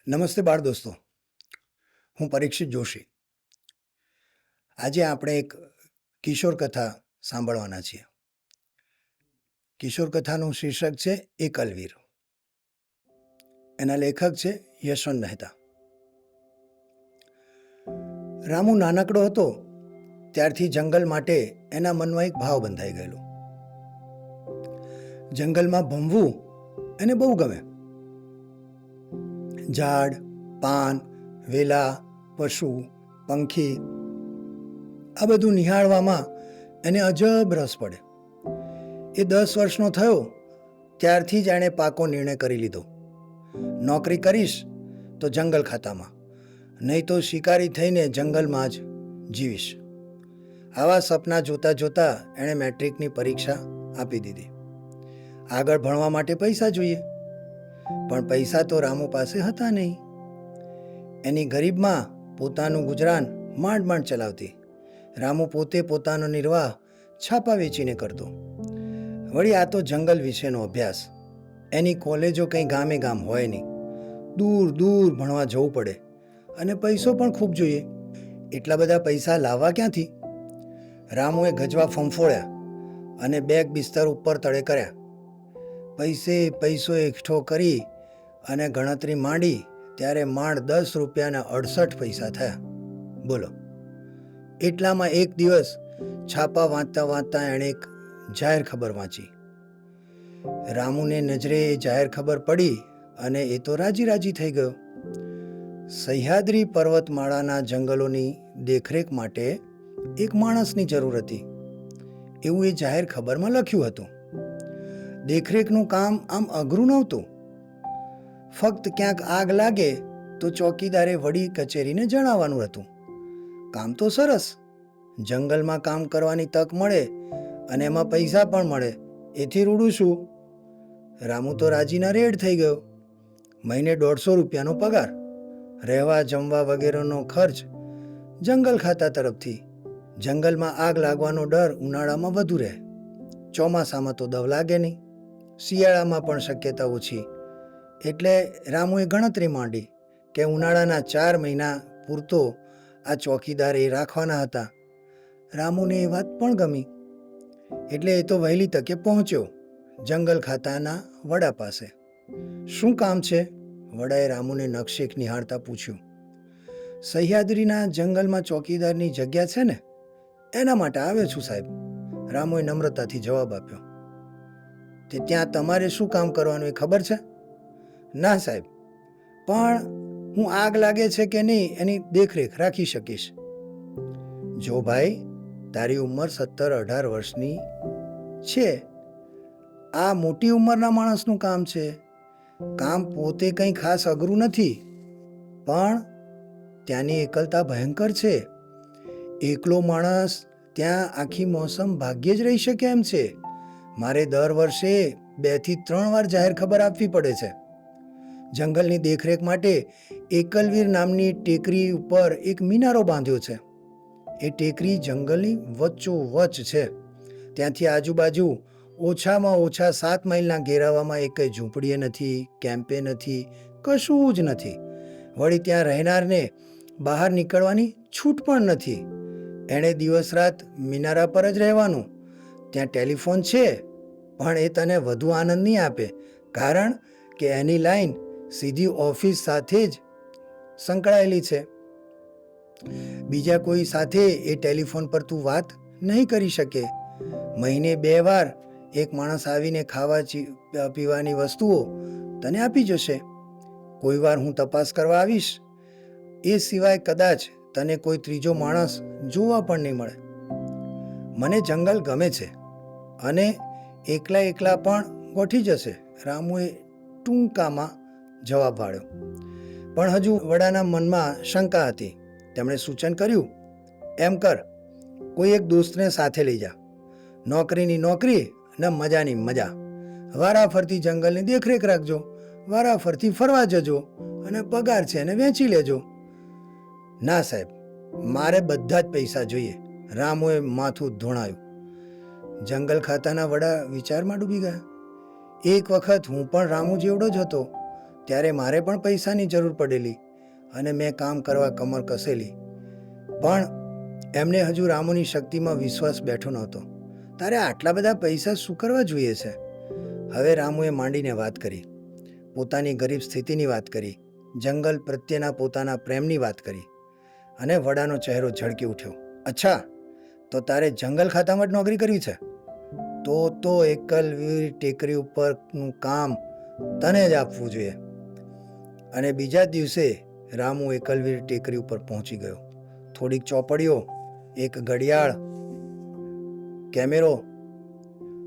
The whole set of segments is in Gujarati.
નમસ્તે બાળ દોસ્તો, હું પરીક્ષિત જોશી. આજે આપણે એક કિશોર કથા સાંભળવાના છીએ. કિશોર કથાનું શીર્ષક છે એકલવીર. એના લેખક છે યશવંત મહેતા. રામુ નાનકડો હતો ત્યારથી જંગલ માટે એના મનમાં એક ભાવ બંધાઈ ગયેલો. જંગલમાં ભમવું એને બહુ ગમે. ઝાડ, પાન, વેલા, પશુ, પંખી આ બધું નિહાળવામાં એને અજબ રસ પડે. એ 10 વર્ષનો થયો ત્યારથી જ એણે પાકો નિર્ણય કરી લીધો. નોકરી કરીશ તો જંગલ ખાતામાં, નહીં તો શિકારી થઈને જંગલમાં જ જીવીશ. આવા સપના જોતા જોતા એણે મેટ્રિકની પરીક્ષા આપી દીધી. આગળ ભણવા માટે પૈસા જોઈએ, પણ પૈસા તો રામુ પાસે હતા નહીં. એની ગરીબમાં પોતાનું ગુજરાન માંડ માંડ ચલાવતી. રામુ પોતે પોતાનો નિર્વાહ છાપા વેચીને કરતો. વળી આ તો જંગલ વિશેનો અભ્યાસ. એની કોલેજો કંઈ ગામે ગામ હોય નહીં. દૂર દૂર ભણવા જવું પડે અને પૈસો પણ ખૂબ જોઈએ. એટલા બધા પૈસા લાવવા ક્યાંથી? રામુએ ગજવા ફંફોળ્યા અને બેગ બિસ્તર ઉપર તળે કર્યા. પૈસો એકઠો કરી અને ગણતરી માંડી ત્યારે માંડ 10 રૂપિયાના 68 પૈસા થયા. બોલો, એટલામાં એક દિવસ છાપા વાંચતા વાંચતા એણે એક જાહેર ખબર વાંચી. રામુને નજરે એ જાહેર ખબર પડી અને એ તો રાજી રાજી થઈ ગયો. સહ્યાદ્રી પર્વતમાળાના જંગલોની દેખરેખ માટે એક માણસની જરૂર હતી એવું એ જાહેર ખબરમાં લખ્યું હતું. દેખરેખનું કામ આમ અઘરું નહોતું. ફક્ત ક્યાંક આગ લાગે તો ચોકીદારે વડી કચેરીને જણાવવાનું હતું. કામ તો સરસ, જંગલમાં કામ કરવાની તક મળે અને એમાં પૈસા પણ મળે, એથી રૂડું શું? રામુ તો રાજીના રેડ થઈ ગયો. મહિને 150 રૂપિયાનો પગાર, રહેવા જમવા વગેરેનો ખર્ચ જંગલ ખાતા તરફથી. જંગલમાં આગ લાગવાનો ડર ઉનાળામાં વધુ રહે, ચોમાસામાં તો દવ લાગે નહીં, શિયાળામાં પણ શક્યતા ઓછી. એટલે રામુએ ગણતરી માંડી કે ઉનાળાના 4 મહિના પૂરતો આ ચોકીદાર એ રાખવાના હતા. રામુને એ વાત પણ ગમી એટલે એ તો વહેલી તકે પહોંચ્યો જંગલ ખાતાના વડા પાસે. શું કામ છે? વડાએ રામુને નકશેક નિહાળતા પૂછ્યું. સહ્યાદ્રીના જંગલમાં ચોકીદારની જગ્યા છે ને, એના માટે આવ્યો છું સાહેબ, રામુએ નમ્રતાથી જવાબ આપ્યો. તે ત્યાં તમારે શું કામ કરવાનું એ ખબર છે? ના સાહેબ, પણ હું આગ લાગે છે કે નહીં એની દેખરેખ રાખી શકીશ. જો ભાઈ, તારી ઉંમર 17-18 વર્ષની છે. આ મોટી ઉંમરના માણસનું કામ છે. કામ પોતે કંઈ ખાસ અઘરું નથી, પણ ત્યાંની એકલતા ભયંકર છે. એકલો માણસ ત્યાં આખી મોસમ ભાગ્યે જ રહી શકે એમ છે. મારે દર વર્ષે 2 થી 3 વાર જાહેર ખબર આપવી પડે છે. જંગલની દેખરેખ માટે એકલવીર નામની ટેકરી ઉપર એક મિનારો બાંધ્યો છે. એ ટેકરી જંગલની વચ્ચોવચ્ચ છે. ત્યાંથી આજુબાજુ ઓછામાં ઓછા 7 માઇલના ઘેરાવામાં એકેય ઝૂંપડીએ નથી, કેમ્પે નથી, કશું જ નથી. વળી ત્યાં રહેનારને બહાર નીકળવાની છૂટ પણ નથી. એણે દિવસ રાત મિનારા પર જ રહેવાનું. ત્યાં ટેલિફોન છે, પણ એ તને વધુ આનંદ નહીં આપે, કારણ કે એની લાઈન સીધી ઓફિસ સાથે જ સંકળાયેલી છે. બીજા કોઈ સાથે એ ટેલિફોન પર તું વાત નહીં કરી શકે. મહિને 2 વાર એક માણસ આવીને ખાવા પીવાની વસ્તુઓ તને આપી જશે. કોઈ વાર હું તપાસ કરવા આવીશ. એ સિવાય કદાચ તને કોઈ ત્રીજો માણસ જોવા પણ નહીં મળે. મને જંગલ ગમે છે અને એકલા પણ ગોઠી જશે, રામુએ ટૂંકામાં જવાબ વાળ્યો. પણ હજુ વડાના મનમાં શંકા હતી. તેમણે સૂચન કર્યું, એમ કર, કોઈ એક દોસ્તને સાથે લઈ જા. નોકરીની નોકરી ને મજાની મજા. વારાફરતી જંગલની દેખરેખ રાખજો, વારાફરતી ફરવા જજો અને પગાર છે એને વેચી લેજો. ના સાહેબ, મારે બધા જ પૈસા જોઈએ, રામુએ માથું ધોણાયું. જંગલ ખાતાના વડા વિચારમાં ડૂબી ગયા. એક વખત હું પણ રામુ જેવડો જ હતો. ત્યારે મારે પણ પૈસાની જરૂર પડેલી અને મેં કામ કરવા કમર કસેલી, પણ એમને હજુ રામુની શક્તિમાં વિશ્વાસ બેઠો નહોતો. તારે આટલા બધા પૈસા શું કરવા જોઈએ છે? હવે રામુએ માંડીને વાત કરી, પોતાની ગરીબ સ્થિતિની વાત કરી, જંગલ પ્રત્યેના પોતાના પ્રેમની વાત કરી, અને વડાનો ચહેરો ઝળકી ઉઠ્યો. અચ્છા, તો તારે જંગલ ખાતામાં જ નોકરી કરવી છે? તો એકલવીર ટેકરી ઉપરનું કામ તને જ આપવું જોઈએ. અને બીજા દિવસે રામુ એકલવીર ટેકરી ઉપર પહોંચી ગયો. થોડીક ચોપડીઓ, એક ઘડિયાળ, કેમેરો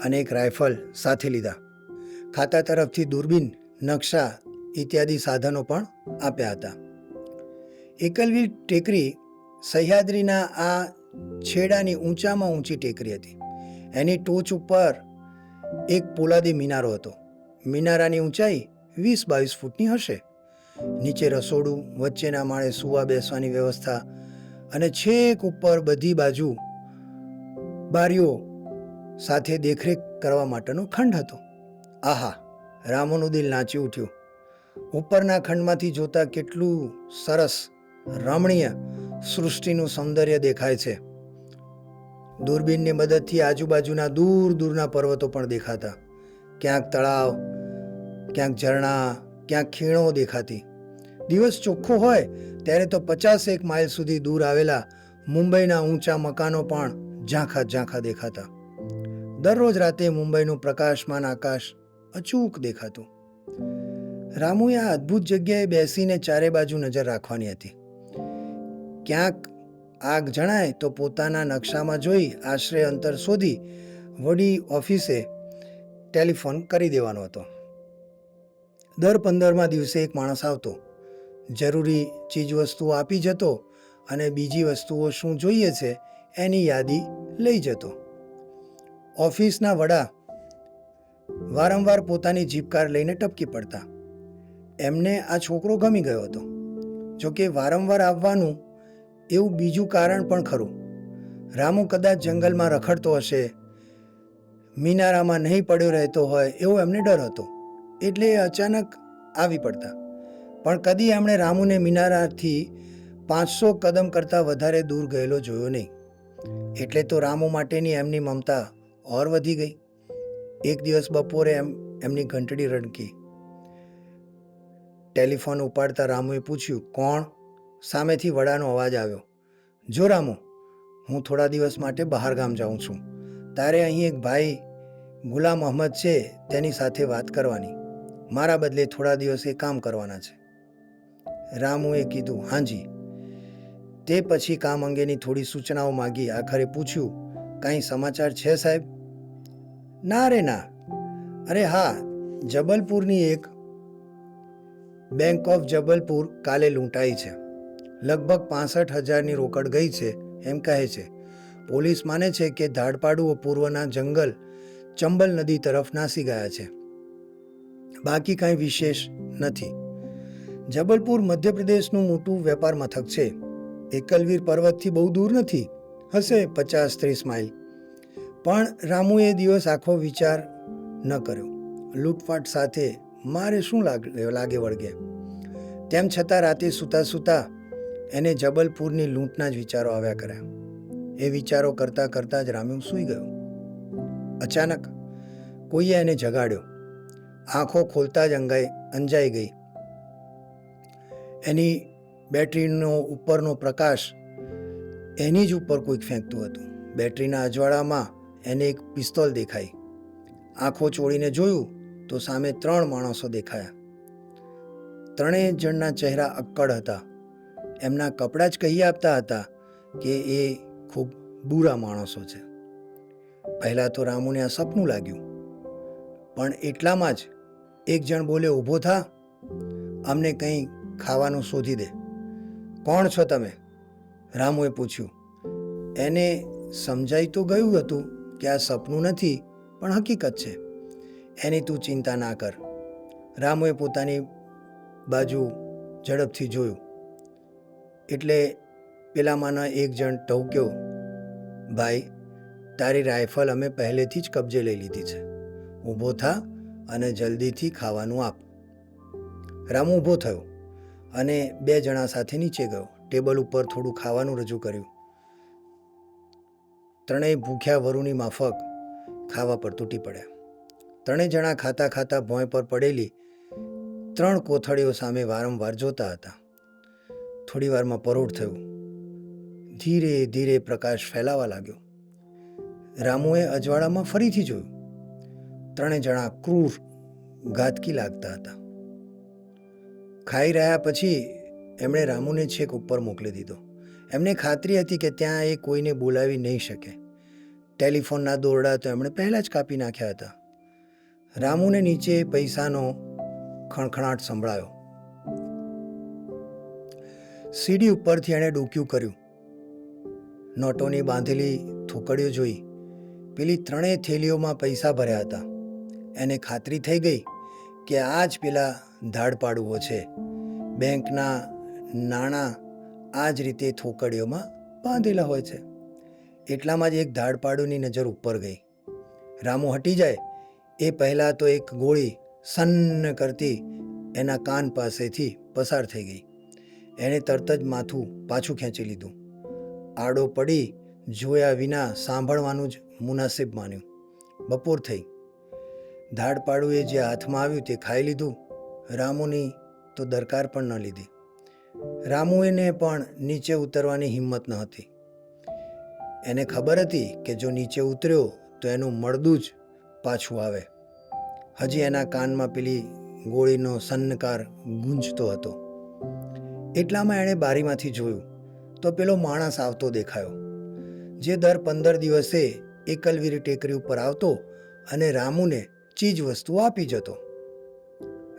અને એક રાઇફલ સાથે લીધા. ખાતા તરફથી દૂરબીન, નકશા ઇત્યાદિ સાધનો પણ આપ્યા હતા. એકલવીર ટેકરી સહ્યાદ્રીના આ છેડાની ઊંચામાં ઊંચી ટેકરી હતી. એની ટોચ ઉપર એક પોલાદી મિનારો હતો. મિનારાની ઊંચાઈ 20-22 ફૂટની હશે. નીચે રસોડું, વચ્ચેના માળે સૂવા બેસવાની વ્યવસ્થા અને છેક ઉપર બધી બાજુ બારીઓ સાથે દેખરેખ કરવા માટેનો ખંડ હતો. આહા, રામુનું દિલ નાચી ઉઠ્યું. ઉપરના ખંડમાંથી જોતા કેટલું સરસ, રમણીય સૃષ્ટિનું સૌંદર્ય દેખાય છે. દૂરબીનની મદદથી આજુબાજુના દૂર દૂરના પર્વતો પણ દેખાતા. ક્યાંક તળાવ, ક્યાંક ઝરણા, ક્યાંક ખીણો દેખાતી. દિવસ ચોખ્ખો હોય ત્યારે તો 50 માઇલ સુધી દૂર આવેલા મુંબઈના ઊંચા મકાનો પણ ઝાંખા ઝાંખા દેખાતા. દરરોજ રાતે મુંબઈનું પ્રકાશમાન આકાશ અચૂક દેખાતું. રામુએ આ અદ્ભુત જગ્યાએ બેસીને ચારે બાજુ નજર રાખવાની હતી. ક્યાંક આગ જણાય તો પોતાના નકશામાં જોઈ આશરે અંતર શોધી વડી ઓફિસે ટેલિફોન કરી દેવાનો હતો. દર 15મા દિવસે એક માણસ આવતો, જરૂરી ચીજવસ્તુઓ આપી જતો અને બીજી વસ્તુઓ શું જોઈએ છે એની યાદી લઈ જતો. ઓફિસના વડા વારંવાર પોતાની જીપ કાર લઈને ટપકી પડતા. એમને આ છોકરો ગમી ગયો હતો. જોકે વારંવાર આવવાનું એવું બીજું કારણ પણ ખરું. રામુ કદાચ જંગલમાં રખડતો હશે, મિનારામાં નહીં પડ્યો રહેતો હોય એવો એમને ડર હતો, એટલે એ અચાનક આવી પડતા. પણ કદી એમણે રામુને મિનારાથી 500 કદમ કરતાં વધારે દૂર ગયેલો જોયો નહીં. એટલે તો રામુ માટેની એમની મમતા ઓર વધી ગઈ. એક દિવસ બપોરે એમની ઘંટડી રણકી. ટેલિફોન ઉપાડતા રામુએ પૂછ્યું, કોણ? સામેથી વડાનો અવાજ આવ્યો, જો રામુ, હું થોડા દિવસ માટે બહાર ગામ જાઉં છું. તારે અહીં એક ભાઈ ગુલામ અહમદ છે, તેની સાથે વાત કરવાની. મારા બદલે થોડા દિવસ એ કામ કરવાના છે. રામુએ કીધું, હાજી. તે પછી કામ અંગેની થોડી સૂચનાઓ માગી. આખરે પૂછ્યું, કાંઈ સમાચાર છે સાહેબ? ના રે ના. અરે હા, જબલપુરની એક બેંક ઓફ જબલપુર કાલે લૂંટાઈ છે. લગભગ 65,000ની રોકડ ગઈ છે એમ કહે છે. પોલીસ માને છે કે ધાડપાડુઓ પૂર્વના જંગલ ચંબલ નદી તરફ નાસી ગયા છે. બાકી કાંઈ વિશેષ નથી. જબલપુર મધ્યપ્રદેશનું મોટું વેપાર મથક છે. એકલવીર પર્વતથી બહુ દૂર નથી, હશે 50-30 માઇલ. પણ રામુએ દિવસ આખો વિચાર ન કર્યો. લૂંટફાટ સાથે મારે શું લાગે વળગે. તેમ છતાં રાતે સૂતા સૂતા એને જબલપુરની લૂંટના જ વિચારો આવ્યા કર્યા. એ વિચારો કરતાં કરતાં જ રામુ સૂઈ ગયો. અચાનક કોઈએ એને જગાડ્યો. આંખો ખોલતા જ અંજાઈ ગઈ. એની બેટરીનો ઉપરનો પ્રકાશ એની જ ઉપર કોઈક ફેંકતું હતું. બેટરીના અજવાળામાં એને એક પિસ્તોલ દેખાઈ. આંખો ચોળીને જોયું તો સામે 3 માણસો દેખાયા. ત્રણેય જણના ચહેરા અક્કડ હતા. એમના કપડાં જ કહી આપતા હતા કે એ ખૂબ બુરા માણસો છે. પહેલાં તો રામુને આ સપનું લાગ્યું, પણ એટલામાં જ એક જણ બોલે, ઊભો થા, અમને કંઈ ખાવાનું શોધી દે. કોણ છો તમે? રામુએ પૂછ્યું. એને સમજાઈ તો ગયું હતું કે આ સપનું નથી પણ હકીકત છે. એની તું ચિંતા ના કર. રામુએ પોતાની બાજુ ઝડપથી જોયું એટલે પેલામાંના એક જણ ટહુક્યો, ભાઈ, તારી રાઇફલ અમે પહેલેથી જ કબજે લઈ લીધી છે. ઊભો થા અને જલ્દીથી ખાવાનું આપ. રામુ ઊભો થયો અને 2 જણા સાથે નીચે ગયો. ટેબલ ઉપર થોડું ખાવાનું રજૂ કર્યું. ત્રણેય ભૂખ્યા વરુની માફક ખાવા પર તૂટી પડ્યા. 3 જણા ખાતા ખાતા ભોંય પર પડેલી 3 કોથળીઓ સામે વારંવાર જોતા હતા. થોડી વારમાં પરોઢ થયું. ધીરે ધીરે પ્રકાશ ફેલાવા લાગ્યો. રામુએ અજવાળામાં ફરીથી જોયું. 3 જણા ક્રૂર, ઘાતકી લાગતા હતા. ખાઈ રહ્યા પછી એમણે રામુને છેક ઉપર મોકલી દીધો. એમને ખાતરી હતી કે ત્યાં એ કોઈને બોલાવી નહીં શકે. ટેલિફોનના દોરડા તો એમણે પહેલાં જ કાપી નાખ્યા હતા. રામુને નીચે પૈસાનો ખણખણાટ સંભળાયો. સીડી ઉપરથી એણે ડોક્યું કર્યું. નોટોની બાંધેલી થોકડીઓ જોઈ. પેલી 3 થેલીઓમાં પૈસા ભર્યા હતા. એને ખાતરી થઈ ગઈ કે આ જ પેલા ધાડપાડુઓ છે. બેંકના નાણાં આ જ રીતે થોકડીઓમાં બાંધેલા હોય છે. એટલામાં જ એક ધાડપાડુની નજર ઉપર ગઈ. રામુ હટી જાય એ પહેલાં તો એક ગોળી સન્ન કરતી એના કાન પાસેથી પસાર થઈ ગઈ. એણે તરત જ માથું પાછું ખેંચી લીધું. આડો પડી જોયા વિના સાંભળવાનું જ મુનાસિબ માન્યું. બપોર થઈ. ધાડપાડુએ જે હાથમાં આવ્યું તે ખાઈ લીધું. રામુની તો દરકાર પણ ન લીધી. રામુને પણ નીચે ઉતરવાની હિંમત ન હતી. એને ખબર હતી કે જો નીચે ઉતર્યો તો એનું મળદું જ પાછું આવે. હજી એના કાનમાં પેલી ગોળીનો સન્નકાર ગુંજતો હતો. એટલામાં એણે બારીમાંથી જોયું તો પેલો માણસ આવતો દેખાયો, જે દર 15 દિવસે એકલવીરી ટેકરી ઉપર આવતો અને રામુને ચીજ વસ્તુઓ આપી જતો.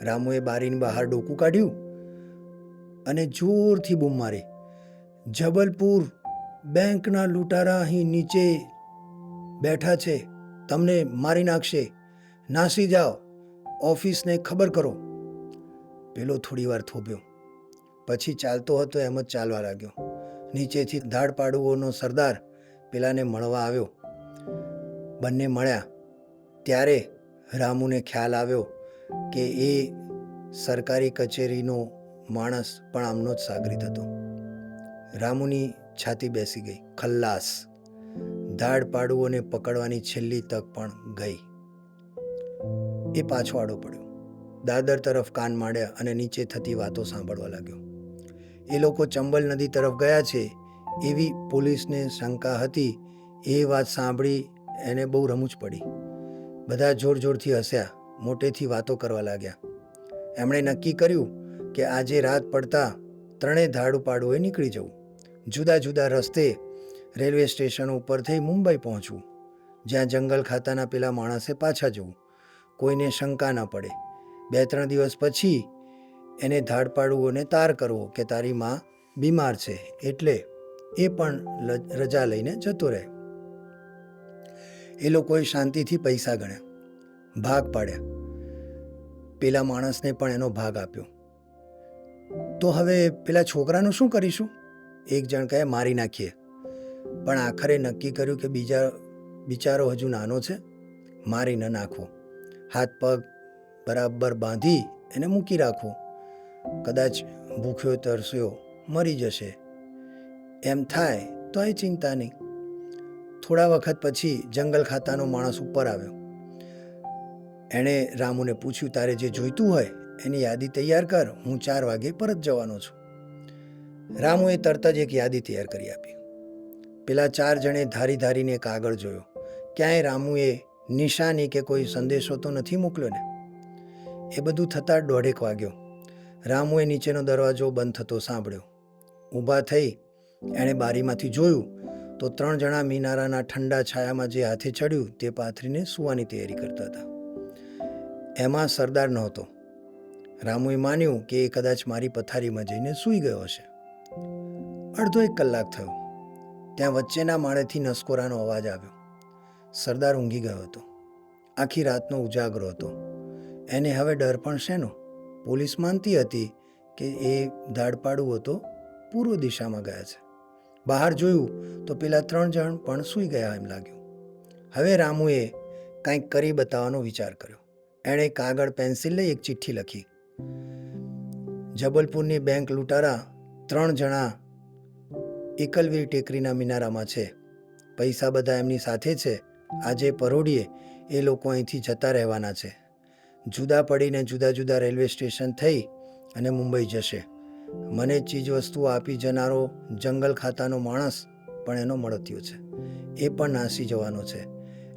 રામુએ બારીની બહાર ડોકું કાઢ્યું અને જોરથી બૂમ મારી, જબલપુર બેંકના લૂંટારા અહીં નીચે બેઠા છે, તમને મારી નાખશે, નાસી જાઓ, ઓફિસને ખબર કરો. પેલો થોડી વાર થોભ્યો, પછી ચાલતો હતો એમ જ ચાલવા લાગ્યો. નીચેથી ધાડપાડુઓનો સરદાર પેલાને મળવા આવ્યો. બંને મળ્યા ત્યારે રામુને ખ્યાલ આવ્યો કે એ સરકારી કચેરીનો માણસ પણ આમનો જ સાગરીત હતો. રામુની છાતી બેસી ગઈ. ખલ્લાસ. ધાડપાડુઓને પકડવાની છેલ્લી તક પણ ગઈ. એ પાછો આડો પડ્યો. દાદર તરફ કાન માંડ્યા અને નીચે થતી વાતો સાંભળવા લાગ્યો. એ લોકો ચંબલ નદી તરફ ગયા છે એવી પોલીસને શંકા હતી. એ વાત સાંભળી એને બહુ રમૂજ પડી. બધા જોર જોરથી હસ્યા, મોટેથી વાતો કરવા લાગ્યા. એમણે નક્કી કર્યું કે આજે રાત પડતા 3 ધાડપાડુઓએ નીકળી જવું. જુદા જુદા રસ્તે રેલવે સ્ટેશન ઉપર થઈ મુંબઈ પહોંચવું, જ્યાં જંગલ ખાતાના પેલા માણસે પાછા જવું. કોઈને શંકા ન પડે. 2-3 દિવસ પછી એને ધાડપાડુઓને તાર કરવો કે તારી માં બીમાર છે એટલે એ પણ રજા લઈને જતો રહે. એ લોકોએ શાંતિથી પૈસા ગણ્યા, ભાગ પાડ્યા. પેલા માણસને પણ એનો ભાગ આપ્યો. તો હવે પેલા છોકરાનું શું કરીશું? એક જણ કહે મારી નાખીએ. પણ આખરે નક્કી કર્યું કે બિચારો હજુ નાનો છે, મારી ન નાખવો. હાથ પગ બરાબર બાંધી એને મૂકી રાખવો. કદાચ ભૂખ્યો તરસ્યો મરી જશે એમ થાય તો એ ચિંતા નહીં. થોડા વખત પછી જંગલ ખાતાનો માણસ ઉપર આવ્યો. એણે રામુને પૂછ્યું, તારે જે જોઈતું હોય એની યાદી તૈયાર કર, હું 4 વાગે પરત જવાનો છું. રામુએ તરત જ એક યાદી તૈયાર કરી આપી. પેલા 4 જણે ધારીને કાગળ જોયો. ક્યાંય રામુએ નિશાની કે કોઈ સંદેશો તો નથી મોકલ્યો ને? એ બધું થતાં 1:30 વાગ્યો. રામુએ નીચેનો દરવાજો બંધ થતો સાંભળ્યો. ઊભા થઈ એણે બારીમાંથી જોયું તો 3 જણા મિનારાના ઠંડા છાયામાં જે હાથે ચડ્યું તે પાથરીને સૂવાની તૈયારી કરતા હતા. એમાં સરદાર નહોતો. રામુએ માન્યું કે એ કદાચ મારી પથારીમાં જઈને સૂઈ ગયો હશે. 1.5 કલાક થયો. ત્યાં વચ્ચેના માળેથી નસકોરાનો અવાજ આવ્યો. સરદાર ઊંઘી ગયો હતો. આખી રાતનો ઉજાગરો હતો. એને હવે ડર પણ શેનો? પોલીસ માનતી હતી કે એ ધાડપાડુઓ તો પૂર્વ દિશામાં ગયા છે. બહાર જોયું તો પેલા 3 જણ પણ સૂઈ ગયા એમ લાગ્યું. હવે રામુએ કંઈક કરી બતાવવાનો વિચાર કર્યો. એણે કાગળ પેન્સિલ લઈ એક ચિઠ્ઠી લખી. જબલપુરની બેંક લૂંટારા 3 જણા એકલવીર ટેકરીના મિનારામાં છે. પૈસા બધા એમની સાથે છે. આજે પરોઢીએ એ લોકો અહીંથી જતા રહેવાના છે. જુદા પડીને જુદા જુદા રેલવે સ્ટેશન થઈ અને મુંબઈ જશે. મને ચીજવસ્તુઓ આપી જનારો જંગલ ખાતાનો માણસ પણ એનો મળતિયો છે. એ પણ નાસી જવાનો છે.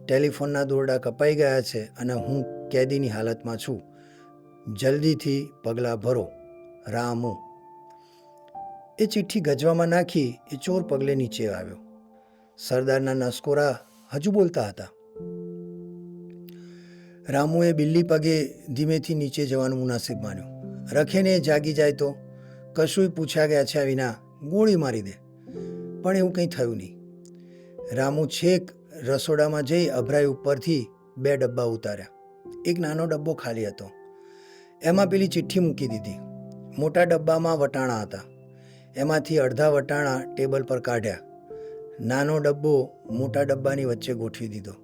ટેલિફોનના દોરડા કપાઈ ગયા છે અને હું કેદીની હાલતમાં છું. જલ્દીથી પગલાં ભરો. રામુ. એ ચિઠ્ઠી ગજવામાં નાખી એ ચોર પગલે નીચે આવ્યો. સરદારના નસકોરા હજુ બોલતા હતા. રામુએ બિલ્લી પગે ધીમેથી નીચે જવાનું મુનાસિબ માન્યું. રખેને એ જાગી જાય તો કશુંય પૂછ્યા ગયા છે વિના ગોળી મારી દે. પણ એવું કંઈ થયું નહીં. રામુ છેક રસોડામાં જઈ અભરાઈ ઉપરથી 2 ડબ્બા ઉતાર્યા. એક નાનો ડબ્બો ખાલી હતો. એમાં પેલી ચિઠ્ઠી મૂકી દીધી. મોટા ડબ્બામાં વટાણા હતા. એમાંથી અડધા વટાણા ટેબલ પર કાઢ્યા. નાનો ડબ્બો મોટા ડબ્બાની વચ્ચે ગોઠવી દીધો.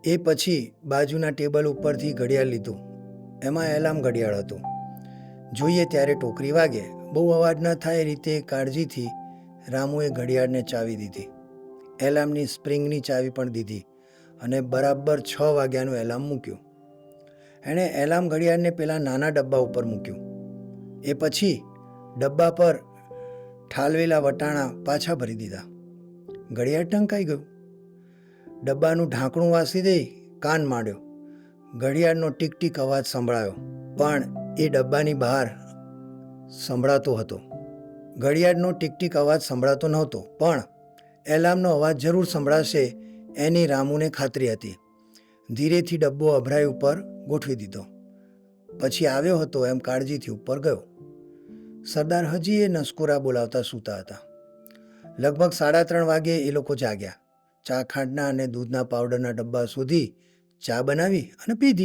એ પછી બાજુના ટેબલ ઉપરથી ઘડિયાળ લીધું. એમાં એલાર્મ ઘડિયાળ હતું. જોઈએ ત્યારે ટોકરી વાગે. બહુ અવાજ ન થાય એ રીતે કાળજીથી રામુએ ઘડિયાળને ચાવી દીધી. એલાર્મની સ્પ્રિંગની ચાવી પણ દીધી અને બરાબર 6 વાગ્યાનું એલાર્મ મૂક્યું. એણે એલાર્મ ઘડિયાળને પેલા નાના ડબ્બા ઉપર મૂક્યું. એ પછી ડબ્બા પર ઠાલવેલા વટાણા પાછા ભરી દીધા. ઘડિયાળ ટંકાઈ ગયું. ડબ્બાનું ઢાંકણું વાસી દઈ કાન માંડ્યો. ઘડિયાળનો ટીક ટીક અવાજ સંભળાયો, પણ એ ડબ્બાની બહાર સંભળાતો હતો. ઘડિયાળનો ટીક ટીક અવાજ સંભળાતો નહોતો, પણ એલાર્મનો અવાજ જરૂર સંભળાશે એની રામુને ખાતરી હતી. ધીરેથી ડબ્બો અભરાઈ ઉપર ગોઠવી દીધો. પછી આવ્યો હતો એમ કાળજીથી ઉપર ગયો. સરદાર હજી એ નસકોરા બોલાવતા સૂતા હતા. લગભગ 3:30 વાગે એ લોકો જાગ્યા. ચા ખાંડના અને દૂધના પાવડરના ડબ્બા શોધી ચા બનાવી અને પીધી.